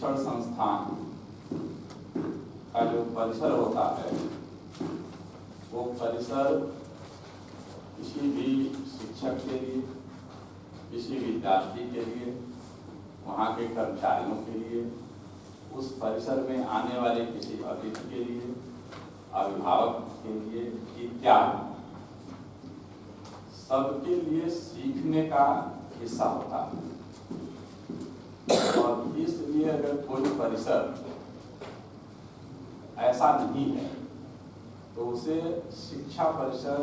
शिक्षण संस्थान का जो परिसर होता है वो परिसर किसी भी शिक्षक के लिए, किसी विद्यार्थी के लिए, वहाँ के कर्मचारियों के लिए, उस परिसर में आने वाले किसी अतिथि के लिए, अभिभावक के लिए इत्यादि सबके लिए सीखने का हिस्सा होता है। और इसलिए अगर कोई परिसर ऐसा नहीं है तो उसे शिक्षा परिसर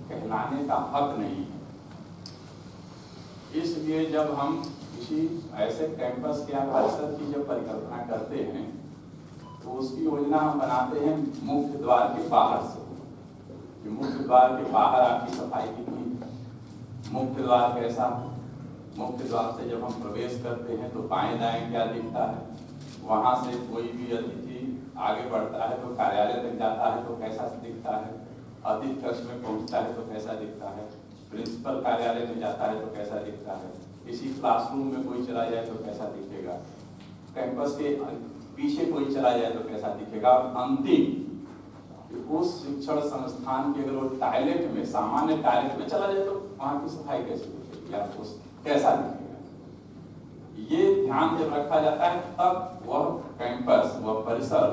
कहलाने का हक नहीं है। इसलिए जब हम किसी ऐसे कैंपस या परिसर की जब परिकल्पना करते हैं तो उसकी योजना हम बनाते हैं मुख्य द्वार के बाहर से। मुख्य द्वार के बाहर आपकी सफाई कितनी, मुख्य द्वार कैसा, मुख्य द्वार से जब हम प्रवेश करते हैं तो बाएं दाएं क्या दिखता है, वहां से कोई भी अतिथि आगे बढ़ता है तो कार्यालय तक जाता है तो कैसा दिखता है, अतिथि कक्ष में पहुंचता है तो कैसा दिखता है, प्रिंसिपल कार्यालय में जाता है तो कैसा दिखता है, किसी क्लासरूम में कोई चला जाए तो कैसा दिखेगा, कैंपस के पीछे कोई चला जाए तो कैसा दिखेगा, और अंतिम उस शिक्षण संस्थान के अगर वो टॉयलेट में, सामान्य टॉयलेट में चला जाए तो वहां की सफाई कैसे दिखेगी या उस कैसा दिखेगा। ये ध्यान जब रखा जाता है तब वह कैंपस, वह परिसर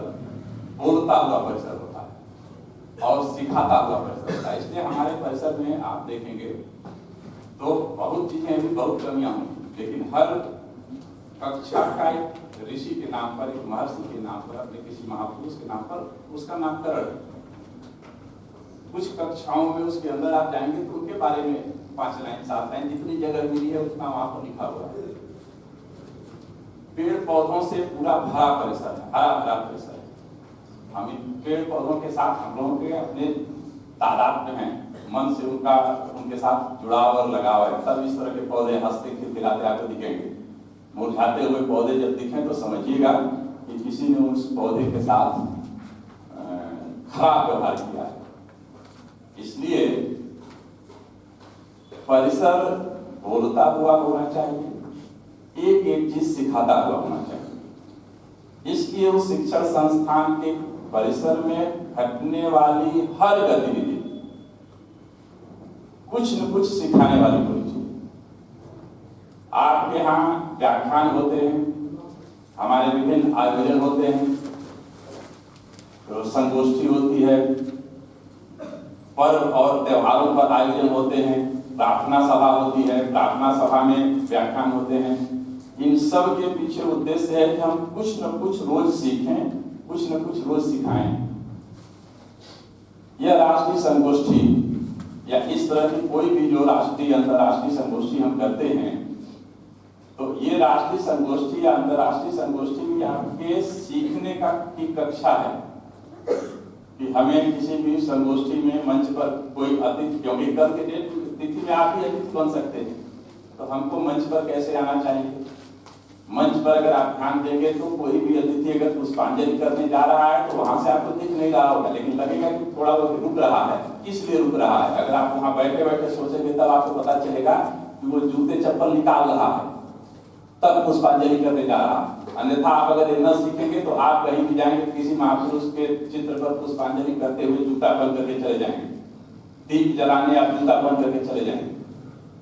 बोलता हुआ परिसर होता है और सिखाता हुआ परिसर होता है। इसलिए हमारे परिसर में आप देखेंगे तो बहुत चीजें भी, बहुत कमियां होंगी, लेकिन हर कक्षा का एक ऋषि के नाम पर, एक महर्षि के नाम पर, अपने किसी महापुरुष के नाम पर उसका नामकरण। कुछ कक्षाओं में उसके अंदर आप जाएंगे तो उनके बारे में 5 लाइन 7 लाइन जितनी जगह मिली है उतना वहां पर लिखा हुआ है। पेड़ पौधों से पूरा भरा परिसर है, हरा भरा परिसर है। हम इन पेड़ पौधों के साथ हम लोगों के अपने तादाद में हैं, मन से उनके साथ जुड़ाव और लगाव है। तब इस तरह के पौधे हंसते खिलखिलाते आपको दिखेंगे। मुरझाते हुए पौधे जब दिखें तो समझिएगा कि किसी ने उस पौधे के साथ खराब व्यवहार किया है। इसलिए परिसर बोलता हुआ होना चाहिए, एक एक चीज सिखाता हुआ होना चाहिए। इसलिए उस शिक्षण संस्थान के परिसर में घटने वाली हर गतिविधि कुछ न कुछ सिखाने वाली होनी चाहिए। आपके यहाँ व्याख्यान होते हैं, हमारे विभिन्न आयोजन होते हैं, तो संगोष्ठी होती है, पर्व और त्योहारों पर आयोजन होते हैं, प्रार्थना सभा होती है, प्रार्थना सभा में व्याख्यान होते हैं। इन सब के पीछे उद्देश्य है कि हम कुछ न कुछ रोज सीखें, कुछ न कुछ रोज सिखाएं। यह राष्ट्रीय संगोष्ठी या इस तरह की कोई भी जो राष्ट्रीय अंतर्राष्ट्रीय संगोष्ठी हम करते हैं, तो ये राष्ट्रीय संगोष्ठी या अंतर्राष्ट्रीय संगोष्ठी भी आपके सीखने का की कक्षा है कि हमें किसी भी संगोष्ठी में मंच पर कोई अतिथि, क्योंकि कल के डेट तिथि में आप ही अतिथि बन सकते हैं, तो हमको मंच पर कैसे आना चाहिए। मंच पर अगर आप ध्यान देंगे तो कोई भी अतिथि अगर पुष्पांजलि करने जा रहा है तो वहां से आपको दिख नहीं रहा होगा, लेकिन लगेगा कि थोड़ा बहुत रुक रहा है। किस लिए रुक रहा है? अगर आप वहां बैठे बैठे सोचेंगे तब आपको पता चलेगा कि वो जूते चप्पल निकाल रहा है, तब पुष्पांजलि करने जा रहा है। अन्यथा आप अगर ये न सीखेंगे तो आप कहीं भी जाएंगे, किसी महापुरुष के चित्र पर पुष्पांजलि करते हुए जूता बंद करके चले जाएंगे, दीप जलाने आप जूता बंद करके चले जाएंगे।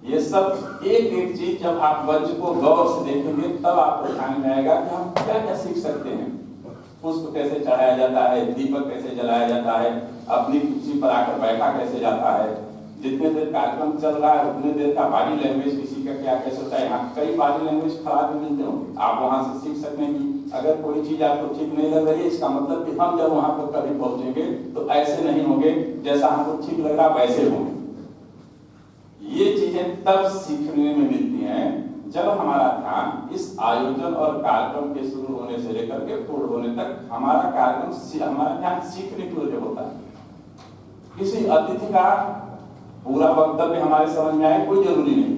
ये सब एक एक चीज जब आप मंच को गौर से देखेंगे तब आपको ध्यान में आएगा कि हम क्या क्या सीख सकते हैं। पुष्प कैसे चढ़ाया जाता है, दीपक कैसे जलाया जाता है, अपनी कुर्सी पर आकर बैठा कैसे जाता है, जितने देर कार्यक्रम चल रहा है उतने देर का बॉडी लैंग्वेज किसी का क्या कैसे होता है। यहाँ कई बॉडी लैंग्वेज खराब भी मिलते होंगे, आप वहां से सीख सकते हैं कि अगर कोई चीज आपको ठीक नहीं लग रही है, इसका मतलब कि हम जब वहां पर कभी पहुंचेंगे तो ऐसे नहीं होंगे, जैसा हमको ठीक लग रहा वैसे होंगे। ये चीजें तब सीखने में मिलती हैं जब हमारा ध्यान इस आयोजन और कार्यक्रम के शुरू होने से लेकर के पूर्ण होने तक हमारा कार्यक्रम, हमारा ध्यान सीखने की ओर होता है। किसी अतिथि का पूरा वक्तव्य हमारे समझ में आए कोई जरूरी नहीं।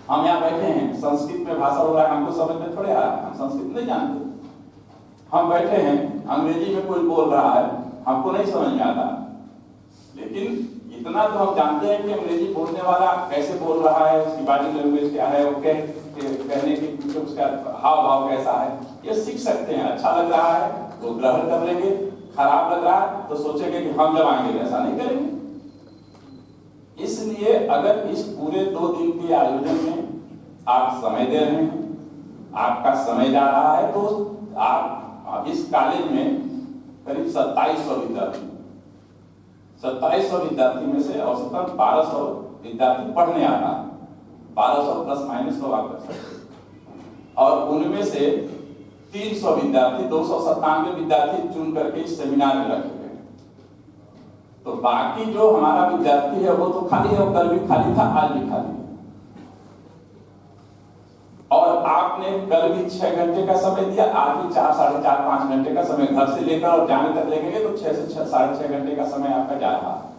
हम यहाँ बैठे हैं, संस्कृत में भाषा हो रहा है, हमको समझ में थोड़े आ रहा है, हम संस्कृत नहीं जानते। हम बैठे हैं, अंग्रेजी में कोई बोल रहा है, हमको नहीं समझ में आता, लेकिन इतना तो हम जानते हैं कि अंग्रेजी बोलने वाला कैसे बोल रहा है, उसकी बॉडी लैंग्वेज क्या है, वो उसके कहने के पीछे उसका हाव भाव कैसा है, ये सीख सकते हैं। अच्छा लग रहा है तो ग्रहण कर लेंगे, खराब लग रहा है तो सोचेंगे कि हम जब आएंगे ऐसा नहीं करेंगे। इसलिए अगर इस पूरे 2 दिन के आयोजन में आप समय दे रहे हैं, आपका समय जा रहा है, तो आप इस कॉलेज में करीब 2700 विद्यार्थी 2700 विद्यार्थी में से औसतन 1200 विद्यार्थी पढ़ने आता है, 1200 प्लस माइनस तो आप कर सकते हैं। और उनमें से 300 विद्यार्थी 297 विद्यार्थी चुन करके इस सेमिनार में रखे गए। तो बाकी जो हमारा विद्यार्थी है वो तो खाली है, कल भी खाली था, आज भी खाली है। और आपने कल भी 6 घंटे का समय दिया, आज भी 4, साढ़े 4, 5 घंटे का समय घर से लेकर और जाने तक लेंगे तो 6 से साढ़े 6 घंटे का समय आपका जा रहा है।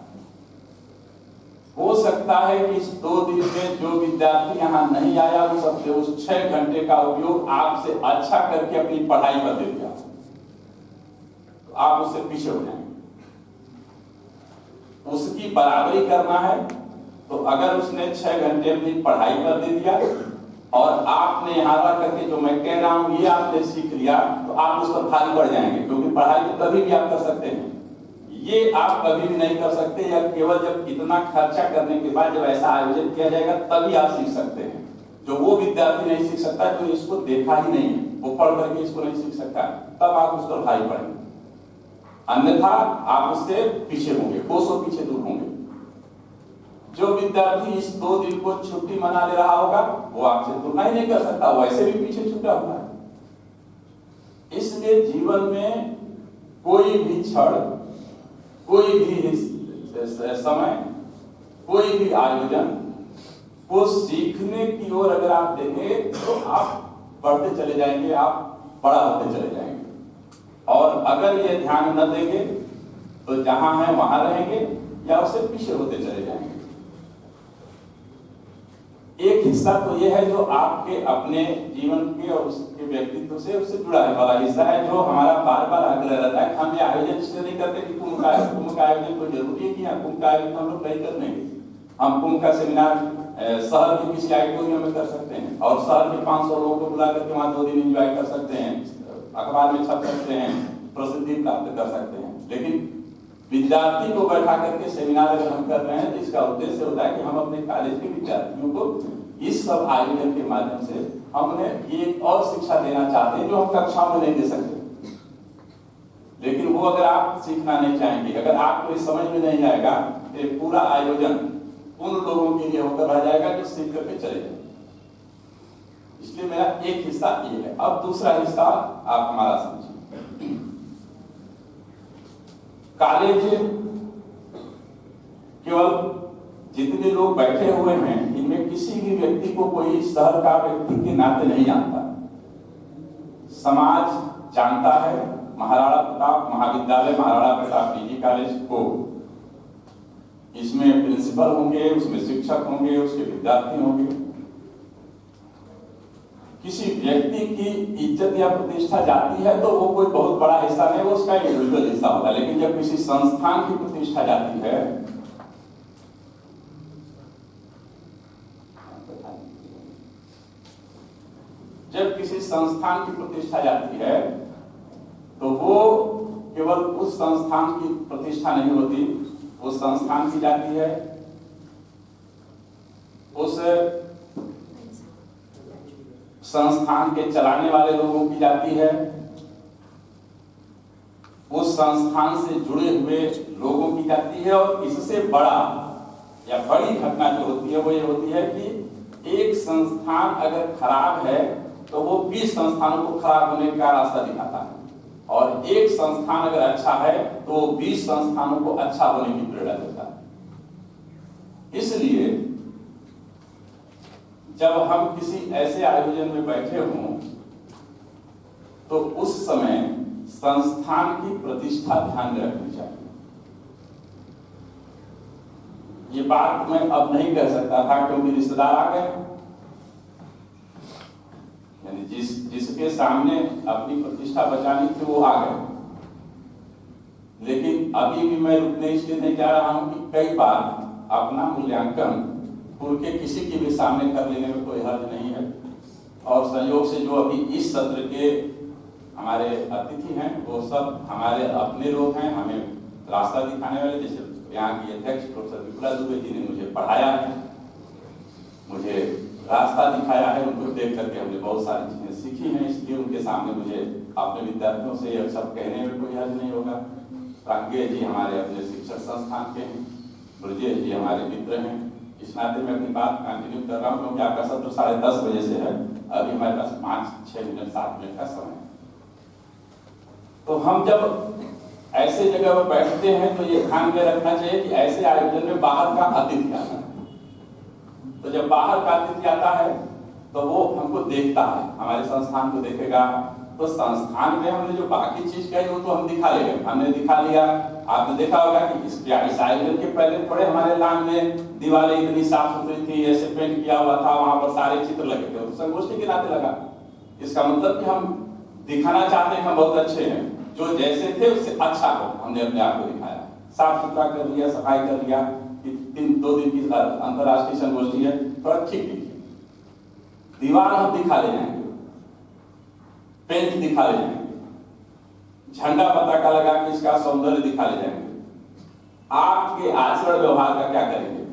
हो सकता है कि इस 2 दिन में जो विद्यार्थी यहाँ नहीं आया वो सबसे उस 6 घंटे का उपयोग आपसे अच्छा करके अपनी पढ़ाई पर दे दिया, तो आप उससे पीछे हो जाएंगे। उसकी बराबरी करना है तो अगर उसने 6 घंटे अपनी पढ़ाई पर दे दिया और आपने यहाँ करके जो मैं कह रहा हूं ये आपने सीख लिया, तो आप उस पर भारी पड़ जाएंगे। क्योंकि पढ़ाई तो कभी भी आप कर सकते हैं, ये आप कभी भी नहीं कर सकते, या केवल जब इतना खर्चा करने के बाद जब ऐसा आयोजन किया जाएगा तभी आप सीख सकते हैं। जो वो विद्यार्थी नहीं सीख सकता जो इसको देखा ही नहीं है, वो पढ़ करके इसको नहीं सीख सकता, तब आप उस पर भारी पड़ेंगे। अन्यथा आप उससे पीछे होंगे, कोसों पीछे दूर होंगे। जो विद्यार्थी इस 2 दिन को छुट्टी मना ले रहा होगा वो आपसे तुलना ही नहीं कर सकता, वैसे भी पीछे छूटा हुआ है। इसलिए जीवन में कोई भी क्षण, कोई भी समय, कोई भी आयोजन को सीखने की ओर अगर आप देंगे तो आप बढ़ते चले जाएंगे, आप बड़ा होते चले जाएंगे। और अगर ये ध्यान न देंगे तो जहां है वहां रहेंगे या उससे पीछे होते चले जाएंगे। एक हिस्सा तो ये है जो आपके अपने जीवन के और उसके व्यक्तित्व से उससे जुड़ा है वाला हिस्सा है, जो हमारा बार बार आग्रह रहता है। हम ये आयोजन इसलिए नहीं करते कि कुंभ का आयोजन कोई जरूरी है कि कुंभ का आयोजन हम लोग नहीं करने। हम कुंभ का सेमिनार शहर के किसी ऑडिटोरियम में कर सकते हैं और शहर के 500 लोगों को बुला करके वहां 2 दिन एंजॉय कर सकते हैं, अखबार में छप सकते हैं, प्रसिद्धि प्राप्त कर सकते हैं। लेकिन विद्यार्थी को बैठा करके सेमिनार अगर हम कर रहे हैं तो इसका उद्देश्य होता है कि हम अपने कॉलेज के विद्यार्थियों को इस सब आयोजन के माध्यम से हमने एक और शिक्षा देना चाहते हैं जो हम कक्षाओं में नहीं दे सकते। लेकिन वो अगर आप सीखना नहीं चाहेंगे, अगर आपको इस समझ में नहीं आएगा तो पूरा आयोजन उन लोगों के लिए होकर रह जाएगा जो सीख करके चले जाएंगे। इसलिए मेरा एक हिस्सा ये है। अब दूसरा हिस्सा आप हमारा समझिए। कॉलेज केवल जितने लोग बैठे हुए हैं इनमें किसी भी व्यक्ति को कोई शहर का व्यक्ति के नाते नहीं जानता। समाज जानता है महाराणा प्रताप महाविद्यालय, महाराणा प्रताप डिग्री कॉलेज को। इसमें प्रिंसिपल होंगे, उसमें शिक्षक होंगे, उसके विद्यार्थी होंगे। किसी व्यक्ति की इज्जत या प्रतिष्ठा जाती है तो वो कोई बहुत बड़ा हिस्सा नहीं, वो उसका इंडिविजुअल हिस्सा होता है। लेकिन जब किसी संस्थान की प्रतिष्ठा जाती है, जब किसी संस्थान की प्रतिष्ठा जाती है तो वो केवल उस संस्थान की प्रतिष्ठा नहीं होती, उस संस्थान की जाती है, उस संस्थान के चलाने वाले लोगों की जाती है, उस संस्थान से जुड़े हुए लोगों की जाती है। और इससे बड़ा या बड़ी घटना जो होती है वो ये होती है कि एक संस्थान अगर खराब है तो वो 20 संस्थानों को खराब होने का रास्ता दिखाता है, और एक संस्थान अगर अच्छा है तो वो 20 संस्थानों को अच्छा होने की प्रेरणा देता है। इसलिए जब हम किसी ऐसे आयोजन में बैठे हों तो उस समय संस्थान की प्रतिष्ठा ध्यान में रखनी चाहिए। ये बात मैं अब नहीं कह सकता था क्योंकि रिश्तेदार आ गए, यानी जिसके सामने अपनी प्रतिष्ठा बचानी थी वो आ गए। लेकिन अभी भी मैं रुकने इसलिए नहीं जा रहा हूं कि कई बार अपना मूल्यांकन खुल के किसी के भी सामने कर लेने में कोई हर्ज नहीं है। और संयोग से जो अभी इस सत्र के हमारे अतिथि हैं वो सब हमारे अपने लोग हैं, हमें रास्ता दिखाने वाले। जैसे यहाँ की अध्यक्ष प्रोफेसर विपुला दुबे जी ने मुझे पढ़ाया है, मुझे रास्ता दिखाया है, उनको देख करके हमने बहुत सारी चीजें सीखी हैं। इसलिए उनके सामने मुझे अपने विद्यार्थियों से यह सब कहने में कोई हर्ज नहीं होगा। प्राज्ञ जी हमारे अपने शिक्षक संस्थान के हैं, ब्रजेश जी हमारे मित्र हैं। इस नाते मैं अपनी बात कंटिन्यू कर रहा हूँ क्योंकि आपका सत्र 10:30 बजे से है, अभी हमारे पास 5-6 मिनट 7 मिनट का समय है। तो हम जब ऐसे जगह पर बैठते हैं तो ये ध्यान में रखना चाहिए कि ऐसे आयोजन में बाहर का अतिथि आता है। तो जब बाहर का अतिथि आता है तो वो हमको देखता है, हमारे संस्थान को देखेगा। तो संस्थान में हमने जो बाकी चीज कही वो तो हम दिखा लेंगे, हमने दिखा लिया। आपने देखा होगा कि इस आयोजन के पहले थोड़े हमारे लान में दीवारें इतनी साफ सुथरी थी, ऐसे पेंट किया हुआ था, वहां पर सारे चित्र लगे थे, तो संगोष्ठी के नाते लगा। इसका मतलब कि हम दिखाना चाहते हैं हम बहुत अच्छे हैं, जो जैसे थे उससे अच्छा हो हमने अपने आप को दिखाया, साफ सुथरा कर लिया, सफाई कर लिया। 2 दिन की अंतर्राष्ट्रीय संगोष्ठी है, थोड़ा ठीक दिखी। दीवार हम दिखा ले जाएंगे, पेंट दिखा ले जाएंगे, झंडा पताका लगा के इसका सौंदर्य दिखा ले जाएंगे। आपके आचरण व्यवहार का क्या करेंगे,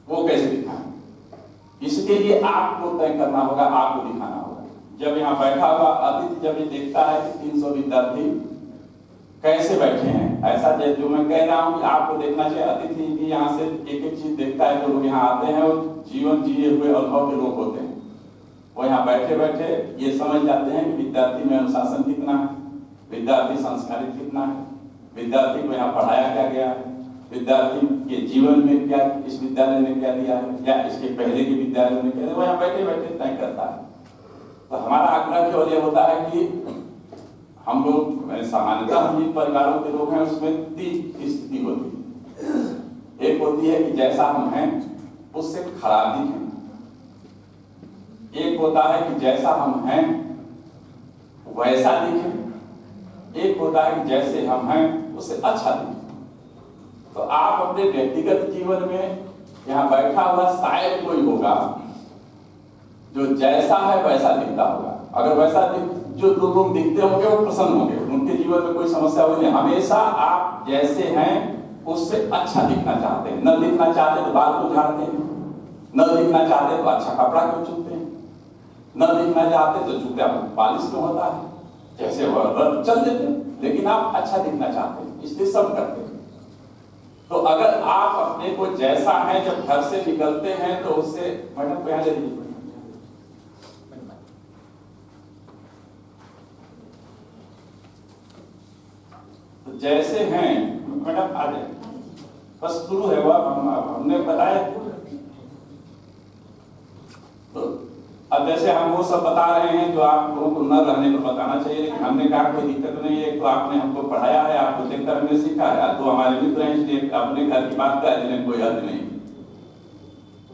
वो कैसे दिखाएंगे, इसके लिए आपको तय करना होगा, आपको दिखाना होगा। जब यहाँ बैठा हुआ अतिथि जब ये देखता है कि 300 विद्यार्थी कैसे बैठे हैं, ऐसा जो मैं कह रहा हूँ कि आपको देखना चाहिए। अतिथि भी यहाँ से एक चीज देखता है, जो लोग यहाँ आते हैं वो जीवन जिए हुए अनुभव के लोग होते हैं। वो यहाँ बैठे बैठे ये समझ जाते हैं कि विद्यार्थी में अनुशासन कितना है, विद्यार्थी संस्कारित कितना है, विद्यार्थी को यहाँ पढ़ाया क्या गया है, विद्यार्थी के जीवन में क्या इस विद्यालय ने क्या दिया है या इसके पहले के विद्यालय में क्या, वो यहाँ बैठे बैठे तय करता है। तो हमारा आग्रह केवल ये होता है कि हम लोग सामान्यतः हम जिन परिवारों के लोग हैं उसमें 3 स्थिति होती है। एक होती है कि जैसा हम हैं उससे खराब दिखें, एक होता है कि जैसा हम हैं वैसा दिखें, एक होता है कि जैसे हम हैं उससे अच्छा दिखें। तो आप अपने व्यक्तिगत जीवन में यहाँ बैठा हुआ शायद कोई होगा जो जैसा है वैसा दिखता होगा। अगर वैसा जो लोग दिखते होंगे वो प्रसन्न होंगे, उनके जीवन में कोई समस्या होगी। हमेशा आप जैसे हैं उससे अच्छा दिखना चाहते हैं, न दिखना चाहते तो बाल को झाड़ते हैं, न दिखना चाहते तो अच्छा कपड़ा क्यों चुनते हैं, न दिखना चाहते तो जूता पालिश क्यों होता है, जैसे वह चल देते हैं, लेकिन आप अच्छा दिखना चाहते हैं, इसलिए सब करते हैं। तो अगर आप अपने को जैसा है जब घर से निकलते हैं तो उससे मैडम को यहाँ ले लीजिए, तो जैसे हैं मैडम आ जाए, बस शुरू है वह हमने बताया। तो अब जैसे हम वो सब बता रहे हैं जो आप लोगों को न रहने को बताना चाहिए, लेकिन हमने कहा कोई दिक्कत नहीं है, तो आपने हमको पढ़ाया है, आपको देखकर हमने सीखा है, तो हमारे मित्र हैं इसलिए अपने घर की बात करें जिन्हें कोई हद नहीं।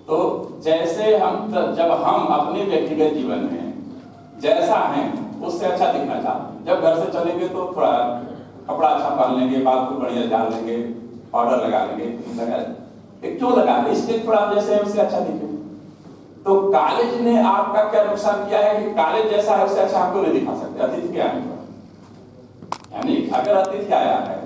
तो जैसे हम जब हम अपने व्यक्तिगत जीवन में जैसा हैं उससे अच्छा दिखना चाहते हैं, जब घर से चलेंगे तो थोड़ा कपड़ा अच्छा पहन लेंगे, बाल को बढ़िया डाल लेंगे, पाउडर लगा लेंगे, क्यों लगा लेंगे, इसलिए थोड़ा जैसे उससे अच्छा दिखे। तो कॉलेज ने आपका क्या नुकसान किया है कि कॉलेज जैसा है उससे अच्छा आपको नहीं दिखा सकते अतिथि के आने पर। यानी अगर अतिथि आया है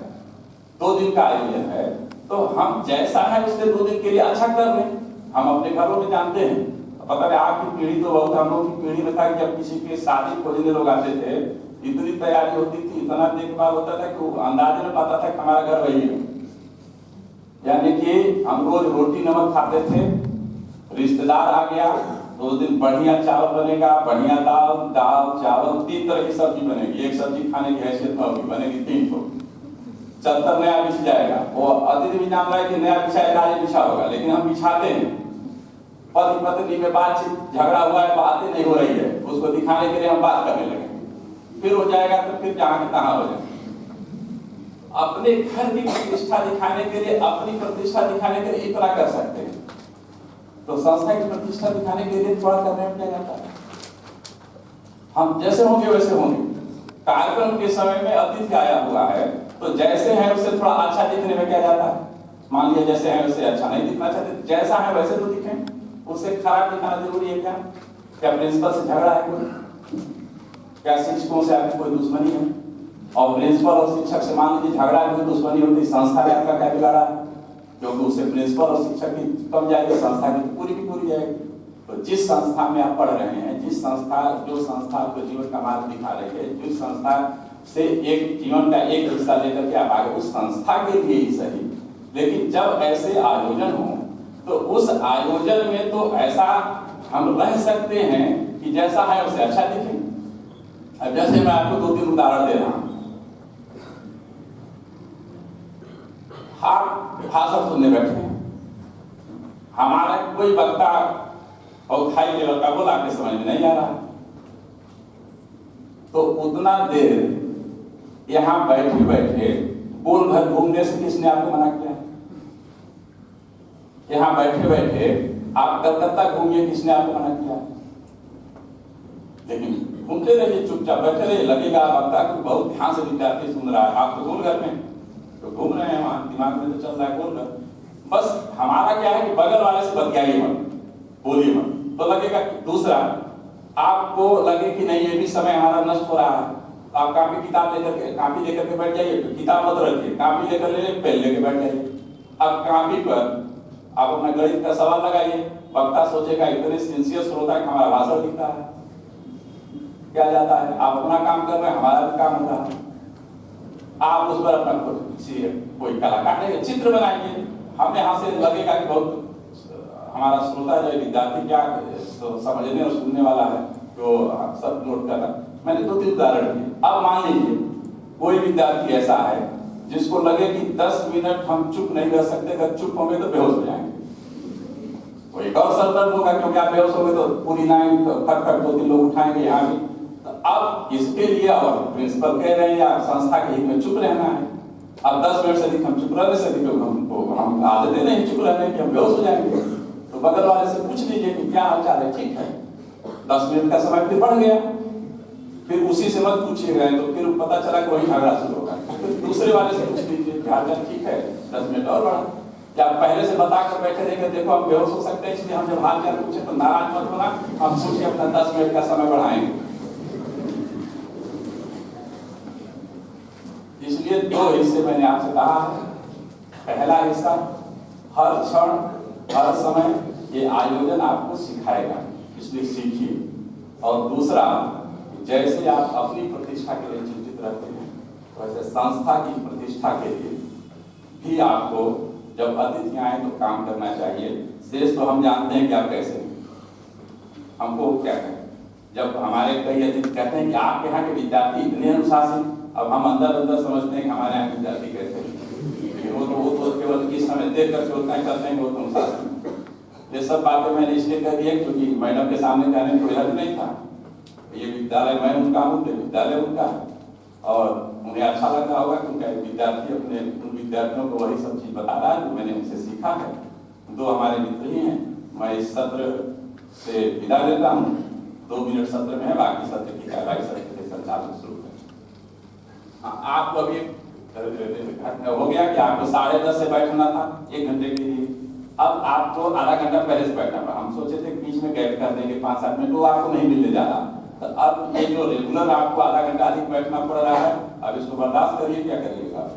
2 दिन का आयोजन है तो हम जैसा है उससे 2 दिन के लिए अच्छा कर लें। हम अपने घरों में जानते हैं, पता है आपकी पीढ़ी तो बहुत, हम लोग की पीढ़ी में था कि जब किसी के शादी खोजने लोग आते थे इतनी तैयारी होती थी, इतना देखभाल होता था कि वो अंदाजे में पता था कि हमारा घर वही है। यानी कि हम रोज रोटी नमक खाते थे, रिश्तेदार आ गया 2 दिन बढ़िया चावल बनेगा, बढ़िया दाल चावल 3 तरह की सब्जी बनेगी, एक सब्जी खाने की हैसियत होगी, बनेगी 3 ठो, 74 नया बिछ जाएगा। वो अतिथि भी जान रहा है कि नया बिछाएगा आज बिछा होगा, लेकिन हम बिछाते हैं। पति पत्नी में बातचीत झगड़ा हुआ है, बातें नहीं हो रही है, उसको दिखाने के लिए हम बात करने लगे, फिर हो जाएगा तो फिर जहां के तहां हो जाएगा। अपने घर की प्रतिष्ठा दिखाने के लिए, अपनी प्रतिष्ठा दिखाने के लिए इतना कर सकते हैं, तो संस्था की प्रतिष्ठा दिखाने के लिए थोड़ा करने में क्या जाता है। हम जैसे होंगे वैसे होंगे। कार्यक्रम के समय में अतिथि आया हुआ है तो जैसे है उससे थोड़ा अच्छा दिखने में क्या जाता है। मान लिया जैसे है वैसे अच्छा नहीं दिखना चाहते, जैसा है वैसे तो दिखें, उससे खराब दिखाना जरूरी है क्या? क्या प्रिंसिपल से झगड़ा है कोई? क्या शिक्षकों से आपकी कोई दुश्मनी है? और प्रिंसिपल और शिक्षक से मान लीजिए झगड़ा है, कोई दुश्मनी होती, संस्था में आपका क्या बिगाड़ा है? क्योंकि उससे प्रिंसिपल और शिक्षक की कम जाएगी, संस्था की पूरी की पूरी जाएगी। तो जिस संस्था में आप पढ़ रहे हैं, जिस संस्था जो संस्था आपको जीवन का मार्ग दिखा रही है, जिस संस्था से एक जीवन का एक हिस्सा लेकर के आप आगे, उस संस्था के लिए ही सही। लेकिन जब ऐसे आयोजन हो तो उस आयोजन में तो ऐसा हम रह सकते हैं कि जैसा है उसे अच्छा दिखे। अब जैसे मैं आपको 2-3 उदाहरण दे रहा हूं। आप भाषण सुनने बैठे हैं, हमारा कोई वक्ता और हाई लेवल का बोला, आपके समझ में नहीं आ रहा, तो उतना देर यहां बैठे बैठे गोल घर घूमने से किसने आपको मना किया? यहां बैठे बैठे आप कलकत्ता घूमिए, किसने आपको मना किया? लेकिन घूमते रहिए, चुपचाप बैठे रहिए, लगेगा वक्ता को बहुत ध्यान से विद्यार्थी सुन रहा है। आप तो गोल घर में तो घूम रहे हैं, वहां दिमाग में तो चल रहा है गोल घर। बस हमारा क्या है कि बगल वाले से बतियाइए मत, बोलिए मत, तो लगेगा कि दूसरा आपको लगे कि नहीं ये भी समय हमारा नष्ट हो रहा है। आप कापी लेकर के बैठ जाइए, किताब मत रखिए, कापी लेकर ले पेन लेके बैठ जाइए। अब कापी पर आप अपना गणित का सवाल लगाइए, वक्ता सोचेगा इतने सिंसियर श्रोता है, हमारा भाषण लिख रहा है, क्या जाता है, आप अपना काम कर रहे हैं, हमारा भी काम हो रहा है। आप उस पर अपना कोई कलाकार है, चित्र बनाइए, हमें यहाँ से लगेगा कि बहुत हमारा श्रोता जो विद्यार्थी क्या समझने और सुनने वाला है, जो सब नोट कर रहा है। मैंने 2-3 उदाहरण दिए। अब मान लीजिए कोई विद्यार्थी ऐसा है जिसको लगे कि 10 मिनट हम चुप नहीं रह सकते, अगर चुप होंगे तो बेहोश हो जाएंगे। तो एक और सरदर्द होगा, क्योंकि आप बेहोश होंगे तो पूरी लाइन खट 2-3 लोग उठाएंगे यहाँ भी। तो अब इसके लिए और प्रिंसिपल कह रहे हैं या संस्था के हित में चुप रहना है। अब 10 मिनट से अधिक हम चुप रहने से अधिक हम आदतें नहीं चुप रहने की, हम बेहोश हो जाएंगे। तो बगल वाले से पूछ लीजिए कि क्या हाल चाल है, ठीक है। 10 मिनट का समय फिर बढ़ गया, फिर उसी से मत पूछिएगा, तो फिर पता चला कि वही झगड़ा शुरू होगा। फिर दूसरे वाले से पूछ लीजिए कि हाल चाल ठीक है, 10 मिनट और बढ़ा। या पहले से बता कर बैठे रहेंगे, देखो हम बेहोश हो सकते हैं, इसलिए हम जब हाल चाल पूछे तो नाराज मत होना, हम पूछ के अपना 10 मिनट का समय बढ़ाएंगे। इसलिए 2 हिस्से मैंने आपसे कहा है। पहला हिस्सा, हर क्षण हर समय ये आयोजन आपको सिखाएगा, इसलिए सीखिए। और दूसरा, जैसे आप अपनी प्रतिष्ठा के लिए चिंतित रहते हैं, वैसे संस्था की प्रतिष्ठा के लिए भी आपको जब अतिथि आए तो काम करना चाहिए। शेष तो हम जानते हैं कि आप कैसे हैं, हमको क्या कहें। जब हमारे कई अतिथि कहते हैं कि आपके यहाँ के विद्यार्थी इतने अनुशासित, अब हम अंदर समझते हैं कि हमारे यहाँ विद्यार्थी कैसे हैं। वो तो केवल किस समय देख कर उतना ही करते हैं, वो तो अनुशासित। ये सब बातें मैंने इसलिए कह दी है क्योंकि मैडम के सामने कहने में कोई हर्ज नहीं था। ये विद्यालय मैं उनका हूँ, विद्यालय उनका है, और उन्हें अच्छा लग रहा होगा क्योंकि विद्यार्थी अपने उन विद्यार्थियों को वही सब चीज बता रहा है जो मैंने उनसे सीखा है। 2 हमारे मित्र ही हैं। मैं इस सत्र से विदा लेता हूँ, 2 मिनट सत्र में है, बाकी सत्र की कार्यवाही सत्र के संचालन शुरू है। आपको अभी हो गया कि आपको 10:30 से बैठना था 1 घंटे के लिए, अब आपको आधा घंटा पहले से बैठना पड़ा। हम सोचे थे बीच में गैप कर देंगे 5-7 मिनट, वो आपको नहीं मिलने जा रहा। तो अब ये जो रेगुलर आपको आधा घंटा अधिक बैठना पड़ रहा है, अब इसको बर्दाश्त करिए, क्या करिएगा।